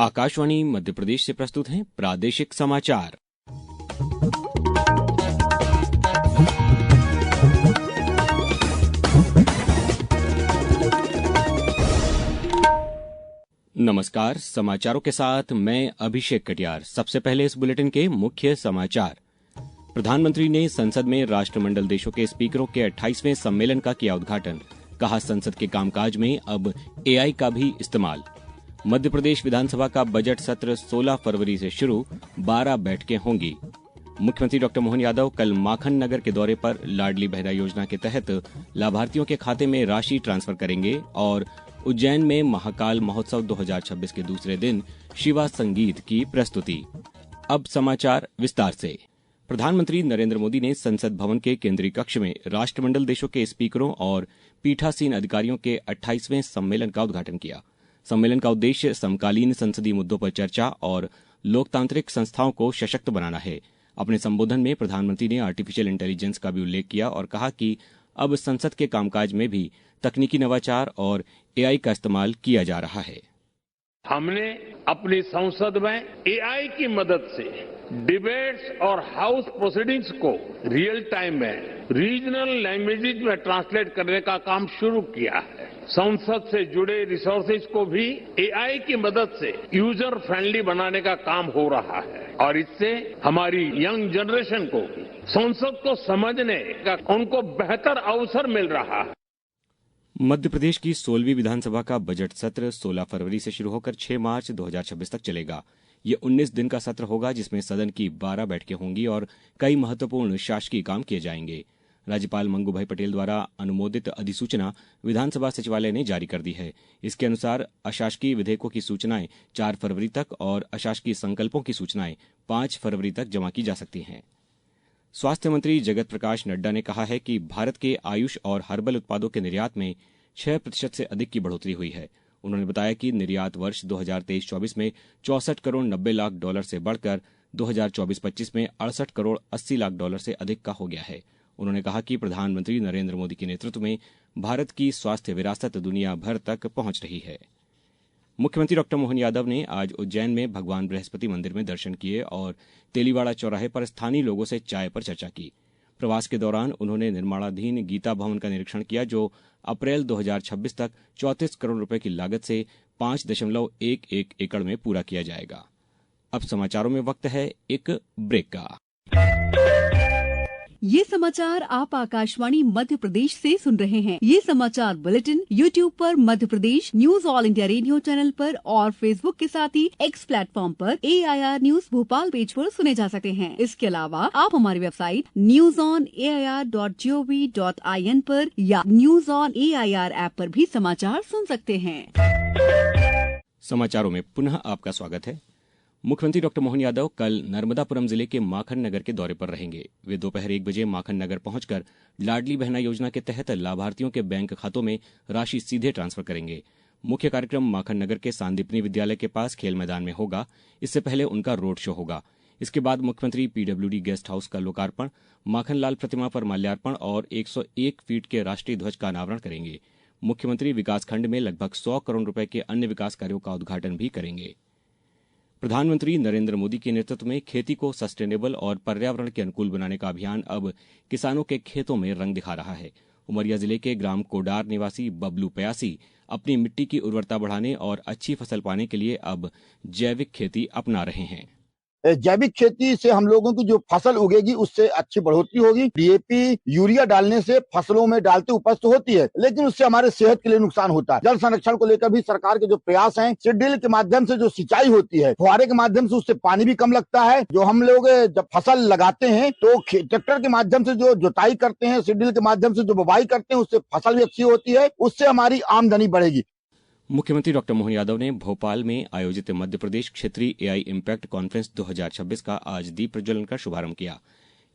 आकाशवाणी मध्य प्रदेश से प्रस्तुत हैं प्रादेशिक समाचार। नमस्कार, समाचारों के साथ मैं अभिषेक कटियार। सबसे पहले इस बुलेटिन के मुख्य समाचार। प्रधानमंत्री ने संसद में राष्ट्रमंडल देशों के स्पीकरों के 28वें सम्मेलन का किया उद्घाटन। कहा, संसद के कामकाज में अब एआई का भी इस्तेमाल। मध्य प्रदेश विधानसभा का बजट सत्र 16 फरवरी से शुरू, 12 बैठकें होंगी। मुख्यमंत्री डॉक्टर मोहन यादव कल माखन नगर के दौरे पर लाडली बहना योजना के तहत लाभार्थियों के खाते में राशि ट्रांसफर करेंगे और उज्जैन में महाकाल महोत्सव 2026 के दूसरे दिन शिवा संगीत की प्रस्तुति। अब समाचार विस्तार से। प्रधानमंत्री नरेंद्र मोदी ने संसद भवन के केंद्रीय कक्ष में राष्ट्रमंडल देशों के स्पीकरों और पीठासीन अधिकारियों के 28वें सम्मेलन का उद्घाटन किया। सम्मेलन का उद्देश्य समकालीन संसदीय मुद्दों पर चर्चा और लोकतांत्रिक संस्थाओं को सशक्त बनाना है। अपने संबोधन में प्रधानमंत्री ने आर्टिफिशियल इंटेलिजेंस का भी उल्लेख किया और कहा कि अब संसद के कामकाज में भी तकनीकी नवाचार और एआई का इस्तेमाल किया जा रहा है। हमने अपनी संसद में एआई की मदद से डिबेट्स और हाउस प्रोसीडिंग्स को रियल टाइम में रीजनल लैंग्वेजेस में ट्रांसलेट करने का काम शुरू किया है। संसद से जुड़े रिसोर्सेज को भी एआई की मदद से यूजर फ्रेंडली बनाने का काम हो रहा है और इससे हमारी यंग जनरेशन को संसद को समझने का उनको बेहतर अवसर मिल रहा है। मध्य प्रदेश की 16वीं विधानसभा का बजट सत्र 16 फरवरी से शुरू होकर 6 मार्च 2026 तक चलेगा। ये 19 दिन का सत्र होगा जिसमें सदन की 12 बैठकें होंगी और कई महत्वपूर्ण शासकीय काम किए जाएंगे। राज्यपाल मंगू भाई पटेल द्वारा अनुमोदित अधिसूचना विधानसभा सचिवालय ने जारी कर दी है। इसके अनुसार अशासकीय विधेयकों की सूचनाएं 4 फरवरी तक और अशासकीय संकल्पों की सूचनाएं 5 फरवरी तक जमा की जा सकती हैं। स्वास्थ्य मंत्री जगत प्रकाश नड्डा ने कहा है कि भारत के आयुष और हर्बल उत्पादों के निर्यात में 6% से अधिक की बढ़ोतरी हुई है। उन्होंने बताया कि निर्यात वर्ष 2023-24 में 64 करोड़ 90 लाख डॉलर से बढ़कर 2024-25 में 68 करोड़ 80 लाख डॉलर से अधिक का हो गया है। उन्होंने कहा कि प्रधानमंत्री नरेंद्र मोदी के नेतृत्व में भारत की स्वास्थ्य विरासत दुनिया भर तक पहुंच रही है। मुख्यमंत्री डॉक्टर मोहन यादव ने आज उज्जैन में भगवान बृहस्पति मंदिर में दर्शन किए और तेलीवाड़ा चौराहे पर स्थानीय लोगों से चाय पर चर्चा की। प्रवास के दौरान उन्होंने निर्माणाधीन गीता भवन का निरीक्षण किया जो अप्रैल 2026 तक 34 करोड़ रुपए की लागत से 5.11 एकड़ में पूरा किया जाएगा। अब समाचारों में वक्त है एक ब्रेक का। ये समाचार आप आकाशवाणी मध्य प्रदेश से सुन रहे हैं। ये समाचार बुलेटिन YouTube पर Madhya Pradesh news All India Radio channel पर और Facebook के साथ ही X प्लेटफॉर्म पर AIR न्यूज भोपाल पेज पर सुने जा सकते हैं। इसके अलावा आप हमारी वेबसाइट newsonair.gov.in पर या न्यूज ऑन AIR ऐप पर भी समाचार सुन सकते हैं। समाचारों में पुनः आपका स्वागत है। मुख्यमंत्री डॉक्टर मोहन यादव कल नर्मदापुरम जिले के माखन नगर के दौरे पर रहेंगे। वे दोपहर 1 बजे माखन नगर पहुंचकर लाडली बहना योजना के तहत लाभार्थियों के बैंक खातों में राशि सीधे ट्रांसफर करेंगे। मुख्य कार्यक्रम माखन नगर के सांदीपनी विद्यालय के पास खेल मैदान में होगा। इससे पहले उनका रोड शो होगा। इसके बाद मुख्यमंत्री PWD गेस्ट हाउस का लोकार्पण, माखनलाल प्रतिमा पर माल्यार्पण और 101 फीट के राष्ट्रीय ध्वज का अनावरण करेंगे। मुख्यमंत्री विकासखंड में लगभग 100 करोड़ रुपए के अन्य विकास कार्यों का उद्घाटन भी करेंगे। प्रधानमंत्री नरेंद्र मोदी के नेतृत्व में खेती को सस्टेनेबल और पर्यावरण के अनुकूल बनाने का अभियान अब किसानों के खेतों में रंग दिखा रहा है। उमरिया जिले के ग्राम कोडार निवासी बबलू पयासी अपनी मिट्टी की उर्वरता बढ़ाने और अच्छी फसल पाने के लिए अब जैविक खेती अपना रहे हैं। जैविक खेती से हम लोगों की जो फसल उगेगी उससे अच्छी बढ़ोतरी होगी। डीएपी यूरिया डालने से फसलों में डालते उपज तो होती है लेकिन उससे हमारे सेहत के लिए नुकसान होता है। जल संरक्षण को लेकर भी सरकार के जो प्रयास हैं, सीडड्रिल के माध्यम से जो सिंचाई होती है, फुहारे के माध्यम से उससे पानी भी कम लगता है। जो हम लोग जब फसल लगाते हैं तो ट्रैक्टर के माध्यम से जो जुताई करते हैं, सीडड्रिल के माध्यम से जो बुवाई करते हैं, उससे फसल भी अच्छी होती है, उससे हमारी आमदनी बढ़ेगी। मुख्यमंत्री डॉक्टर मोहन यादव ने भोपाल में आयोजित मध्य प्रदेश क्षेत्रीय एआई इम्पैक्ट कॉन्फ्रेंस 2026 का आज दीप प्रज्वलन कर शुभारंभ किया।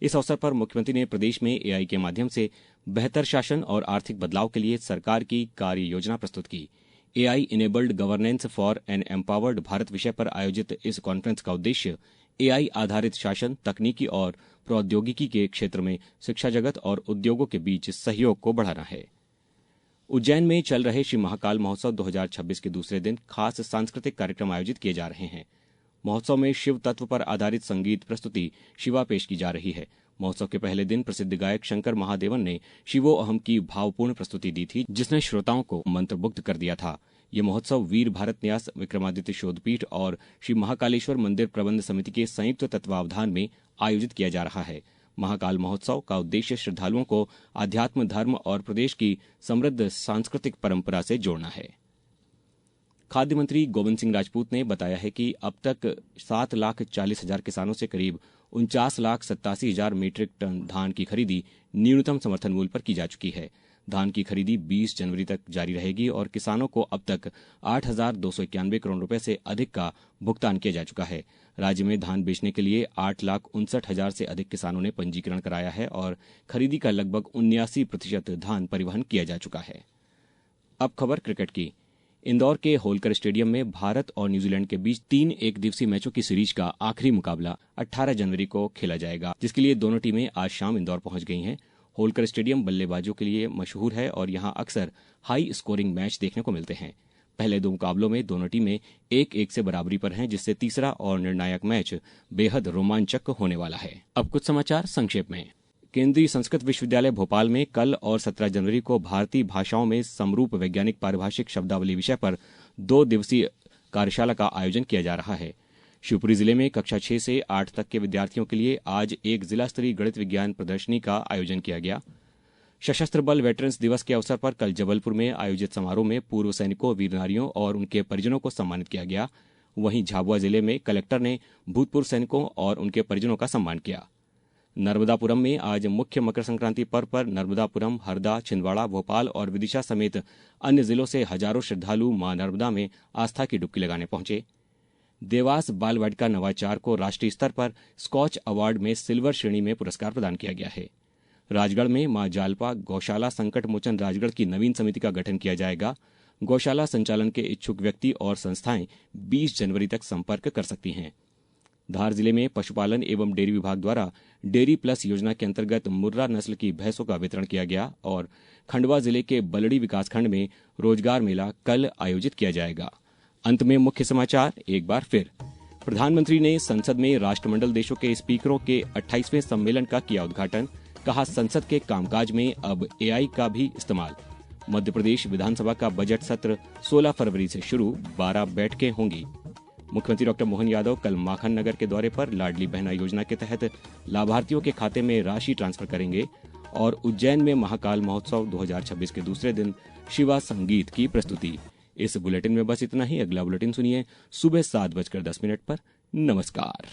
इस अवसर पर मुख्यमंत्री ने प्रदेश में एआई के माध्यम से बेहतर शासन और आर्थिक बदलाव के लिए सरकार की कार्य योजना प्रस्तुत की। AI enabled governance for an empowered Bharat विषय पर आयोजित इस कॉन्फ्रेंस का उद्देश्य एआई आधारित शासन, तकनीकी और प्रौद्योगिकी के क्षेत्र में शिक्षा जगत और उद्योगों के बीच सहयोग को बढ़ाना है। उज्जैन में चल रहे श्री महाकाल महोत्सव 2026 के दूसरे दिन खास सांस्कृतिक कार्यक्रम आयोजित किए जा रहे हैं। महोत्सव में शिव तत्व पर आधारित संगीत प्रस्तुति शिवा पेश की जा रही है। महोत्सव के पहले दिन प्रसिद्ध गायक शंकर महादेवन ने शिवो अहम की भावपूर्ण प्रस्तुति दी थी, जिसने श्रोताओं को मंत्रमुग्ध कर दिया था। ये महोत्सव वीर भारत न्यास विक्रमादित्य शोधपीठ और श्री महाकालेश्वर मंदिर प्रबंध समिति के संयुक्त तत्वावधान में आयोजित किया जा रहा है। महाकाल महोत्सव का उद्देश्य श्रद्धालुओं को आध्यात्म, धर्म और प्रदेश की समृद्ध सांस्कृतिक परंपरा से जोड़ना है। खाद्य मंत्री गोविंद सिंह राजपूत ने बताया है कि अब तक 7,40,000 किसानों से करीब 49,87,000 मीट्रिक टन धान की खरीदी न्यूनतम समर्थन मूल्य पर की जा चुकी है। धान की खरीदी 20 जनवरी तक जारी रहेगी और किसानों को अब तक 8,291 करोड़ रुपए से अधिक का भुगतान किया जा चुका है। राज्य में धान बेचने के लिए 8,59,000 से अधिक किसानों ने पंजीकरण कराया है और खरीदी का लगभग 79% धान परिवहन किया जा चुका है। अब खबर क्रिकेट की। इंदौर के होलकर स्टेडियम में भारत और न्यूजीलैंड के बीच 3 एकदिवसीय मैचों की सीरीज का आखिरी मुकाबला 18 जनवरी को खेला जाएगा, जिसके लिए दोनों टीमें आज शाम इंदौर पहुंच गई हैं। होलकर स्टेडियम बल्लेबाजों के लिए मशहूर है और यहां अक्सर हाई स्कोरिंग मैच देखने को मिलते हैं। पहले 2 मुकाबलों में दोनों टीमें 1-1 से बराबरी पर हैं, जिससे तीसरा और निर्णायक मैच बेहद रोमांचक होने वाला है। अब कुछ समाचार संक्षेप में। केंद्रीय संस्कृत विश्वविद्यालय भोपाल में कल और 17 जनवरी को भारतीय भाषाओं में समरूप वैज्ञानिक पारिभाषिक शब्दावली विषय पर 2 दिवसीय कार्यशाला का आयोजन किया जा रहा है। शिवपुरी जिले में कक्षा 6 से 8 तक के विद्यार्थियों के लिए आज एक जिला स्तरीय गणित विज्ञान प्रदर्शनी का आयोजन किया गया। सशस्त्र बल वेटरन्स दिवस के अवसर पर कल जबलपुर में आयोजित समारोह में पूर्व सैनिकों, वीर नारियों और उनके परिजनों को सम्मानित किया गया। वहीं झाबुआ जिले में कलेक्टर ने भूतपूर्व सैनिकों और उनके परिजनों का सम्मान किया। नर्मदापुरम में आज मुख्य मकर संक्रांति पर्व पर नर्मदापुरम, हरदा, छिंदवाड़ा, भोपाल और विदिशा समेत अन्य जिलों से हजारों श्रद्धालु मां नर्मदा में आस्था की डुबकी लगाने पहुंचे। देवास बाल वाटिका नवाचार को राष्ट्रीय स्तर पर स्कॉच अवार्ड में सिल्वर श्रेणी में पुरस्कार प्रदान किया गया है। राजगढ़ में मां जालपा गौशाला संकट मोचन राजगढ़ की नवीन समिति का गठन किया जाएगा। गौशाला संचालन के इच्छुक व्यक्ति और संस्थाएं 20 जनवरी तक संपर्क कर सकती हैं। धार जिले में पशुपालन एवं डेयरी विभाग द्वारा डेयरी प्लस योजना के अंतर्गत मुर्रा नस्ल की भैंसों का वितरण किया गया और खंडवा जिले के बलड़ी विकासखंड में रोजगार मेला कल आयोजित किया जाएगा। अंत में मुख्य समाचार एक बार फिर। प्रधानमंत्री ने संसद में राष्ट्रमंडल देशों के स्पीकरों के 28वें सम्मेलन का किया उद्घाटन। कहा, संसद के कामकाज में अब एआई का भी इस्तेमाल। मध्य प्रदेश विधानसभा का बजट सत्र 16 फरवरी से शुरू, 12 बैठकें होंगी। मुख्यमंत्री डॉक्टर मोहन यादव कल माखन नगर के दौरे पर लाडली बहना योजना के तहत लाभार्थियों के खाते में राशि ट्रांसफर करेंगे और उज्जैन में महाकाल महोत्सव 2026 के दूसरे दिन शिवा संगीत की प्रस्तुति। इस बुलेटिन में बस इतना ही। अगला बुलेटिन सुनिए सुबह 7:10 पर। नमस्कार।